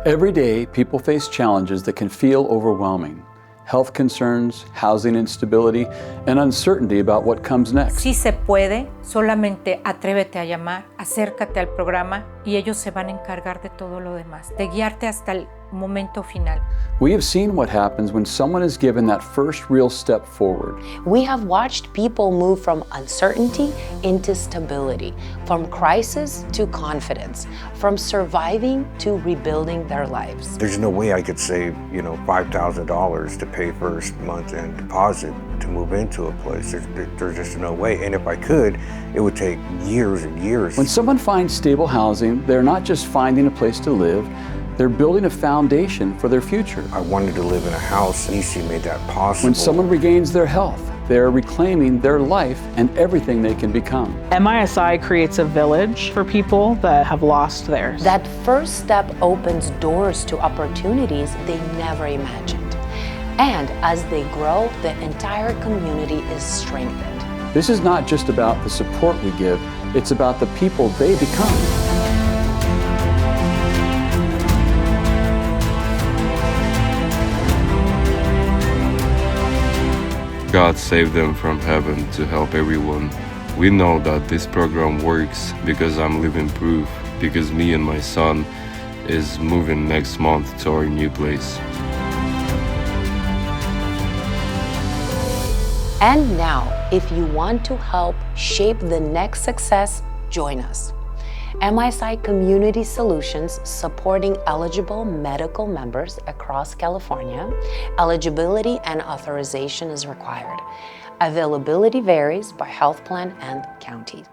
Every day, people face challenges that can feel overwhelming. Health concerns, housing instability, and uncertainty about what comes next. Si se puede, solamente atrévete a llamar, acércate al programa y ellos se van a encargar de todo lo demás, de guiarte hasta el momento final. We have seen what happens when someone is given that first real step forward. We have watched people move from uncertainty into stability, from crisis to confidence, from surviving to rebuilding their lives. There's no way I could save, $5,000 to pay first month and deposit to move into a place. There's just no way. And if I could, it would take years and years. When someone finds stable housing, they're not just finding a place to live, they're building a foundation for their future. I wanted to live in a house. MISI made that possible. When someone regains their health, they're reclaiming their life and everything they can become. MISI creates a village for people that have lost theirs. That first step opens doors to opportunities they never imagined. And as they grow, the entire community is strengthened. This is not just about the support we give, it's about the people they become. God saved them from heaven to help everyone. We know that this program works because I'm living proof, because me and my son is moving next month to our new place. And now, if you want to help shape the next success, join us. MISI Community Solutions, supporting eligible medical members across California. Eligibility and authorization is required. Availability varies by health plan and county.